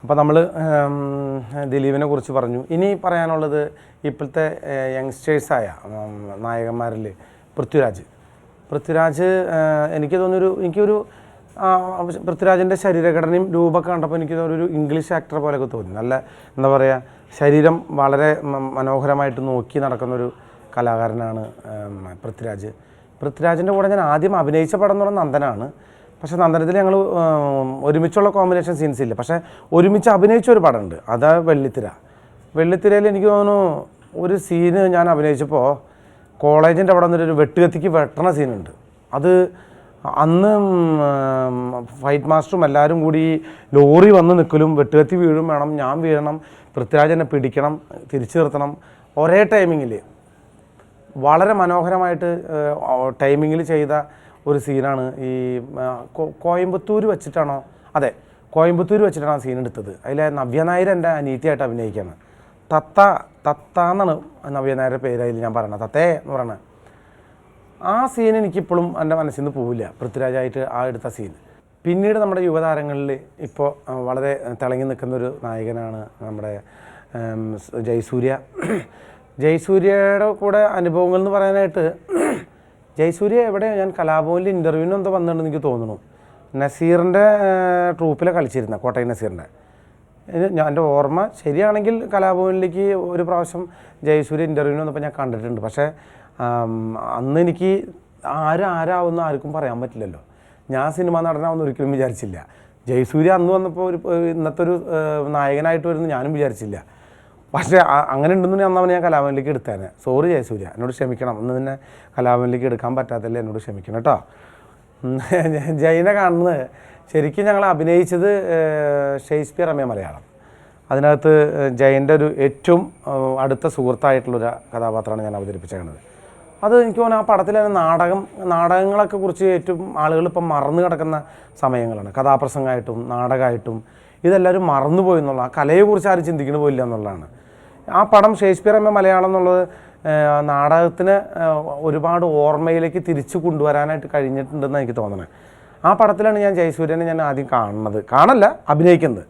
അപ്പോൾ നമ്മൾ ദിലീപിനെ കുറിച്ച് പറഞ്ഞു. ഇനി പറയാനുള്ളത് ഇപ്പോഴത്തെ യങ്സ്റ്റേഴ്സായ നായകന്മാരിൽ പൃഥ്വിരാജ് എനിക്ക് തോന്നുന്നൊരു പൃഥ്വിരാജിൻ്റെ ശരീരഘടനയും രൂപമൊക്കെ കണ്ടപ്പോൾ എനിക്ക് തോന്നുന്നൊരു ഇംഗ്ലീഷ് ആക്ടർ പോലെയൊക്കെ തോന്നി. നല്ല എന്താ പറയുക, ശരീരം വളരെ മനോഹരമായിട്ട് നോക്കി നടക്കുന്നൊരു കലാകാരനാണ് പൃഥ്വിരാജിൻ്റെ കൂടെ ഞാൻ ആദ്യം അഭിനയിച്ച പടം എന്ന് പറഞ്ഞാൽ നന്ദനാണ്. പക്ഷേ നന്ദനത്തിൽ ഞങ്ങൾ ഒരുമിച്ചുള്ള കോമ്പിനേഷൻ സീൻസ് ഇല്ല. പക്ഷേ ഒരുമിച്ച് അഭിനയിച്ച ഒരു പടമുണ്ട്, അത് വെള്ളിത്തിരയിൽ എനിക്ക് തോന്നുന്നു ഒരു സീന് ഞാൻ അഭിനയിച്ചപ്പോൾ കോളേജിൻ്റെ അവിടെ നിന്നൊരു വെട്ടുകത്തിക്ക് വെട്ടണ സീനുണ്ട്. അത് അന്ന് ഫൈറ്റ് മാസ്റ്ററും എല്ലാവരും കൂടി ലോറി വന്ന് നിൽക്കലും വെട്ടുകത്തി വീഴും വേണം, ഞാൻ വീഴണം, പൃഥ്വിരാജ് എന്നെ പിടിക്കണം, തിരിച്ചു നിർത്തണം, ഒരേ ടൈമിങ്ങിൽ വളരെ മനോഹരമായിട്ട് ടൈമിങ്ങിൽ ചെയ്ത ഒരു സീനാണ്. ഈ കോയമ്പത്തൂർ വെച്ചിട്ടാണ് ആ സീൻ എടുത്തത്. അതിലെ നവ്യ നായർ എൻ്റെ അനീതിയായിട്ട് അഭിനയിക്കുകയാണ്. തത്ത എന്നാണ് നവ്യ നായരുടെ പേര് അതിൽ ഞാൻ പറയണത്, തത്തേ എന്ന് പറയണത്. ആ സീൻ എനിക്കിപ്പോഴും എൻ്റെ മനസ്സിൽ നിന്ന് പോവില്ല, പൃഥ്വിരാജായിട്ട് ആ എടുത്ത സീൻ. പിന്നീട് നമ്മുടെ യുവതാരങ്ങളിൽ ഇപ്പോൾ വളരെ തിളങ്ങി നിൽക്കുന്നൊരു നായകനാണ് നമ്മുടെ ജയസൂര്യയുടെ കൂടെ അനുഭവങ്ങൾ എന്ന് പറയാനായിട്ട്, ജയസൂര്യ എവിടെയാണ്, ഞാൻ കലാഭവനിൽ ഇൻ്റർവ്യൂവിന് എന്തോ വന്നിട്ടുണ്ടെന്ന് എനിക്ക് തോന്നുന്നു. നസീറിൻ്റെ ട്രൂപ്പിലെ കളിച്ചിരുന്ന കോട്ടയം നസീറിൻ്റെ. എൻ്റെ ഓർമ്മ ശരിയാണെങ്കിൽ കലാഭവനിലേക്ക് ഒരു പ്രാവശ്യം ജയസൂര്യ ഇൻ്റർവ്യൂവിന് വന്നപ്പോൾ ഞാൻ കണ്ടിട്ടുണ്ട്. പക്ഷേ അന്ന് എനിക്ക് ആരാവുന്ന ആർക്കും പറയാൻ പറ്റില്ലല്ലോ. ഞാൻ സിനിമ നടനാവുന്ന ഒരിക്കലും വിചാരിച്ചില്ല. ജയസൂര്യ അന്ന് വന്നപ്പോൾ ഇന്നത്തെ ഒരു നായകനായിട്ട് വരുമെന്ന് ഞാനും വിചാരിച്ചില്ല. പക്ഷേ അങ്ങനെ ഉണ്ടെന്ന് അന്നവനെ ഞാൻ കലാഭവനിലേക്ക് എടുത്തേനെ. സോറി ജയസൂര്യ, എന്നോട് ക്ഷമിക്കണം. അന്ന് തന്നെ കലാഭവനിലേക്ക് എടുക്കാൻ പറ്റാത്തല്ലേ, എന്നോട് ക്ഷമിക്കണം കേട്ടോ. ജയനെ കാണുന്നത് ശരിക്കും ഞങ്ങൾ അഭിനയിച്ചത് ഷേക്സ്പിയർ അമ്മ മലയാളം. അതിനകത്ത് ജയൻ്റെ ഒരു ഏറ്റവും അടുത്ത സുഹൃത്തായിട്ടുള്ളൊരു കഥാപാത്രമാണ് ഞാൻ അവതരിപ്പിച്ചേക്കുന്നത്. അത് എനിക്ക് തോന്നുന്നു ആ പടത്തിൽ തന്നെ നാടകങ്ങളൊക്കെ കുറിച്ച് ഏറ്റവും ആളുകൾ ഇപ്പം മറന്നു കിടക്കുന്ന സമയങ്ങളാണ്. കഥാപ്രസംഗമായിട്ടും നാടകമായിട്ടും ഇതെല്ലാവരും മറന്നുപോയി എന്നുള്ള, ആ കലയെക്കുറിച്ച് ആരും ചിന്തിക്കണ പോയില്ല എന്നുള്ളതാണ്. ആ പടം ഷേക്സ്പിയർ എന്ന മലയാളം എന്നുള്ളത് നാടകത്തിന് ഒരുപാട് ഓർമ്മയിലേക്ക് തിരിച്ചു കൊണ്ടുവരാനായിട്ട് കഴിഞ്ഞിട്ടുണ്ടെന്ന് എനിക്ക് തോന്നുന്നത്. ആ പടത്തിലാണ് ഞാൻ ജയസൂര്യനെ ആദ്യം അഭിനയിക്കുന്നത്.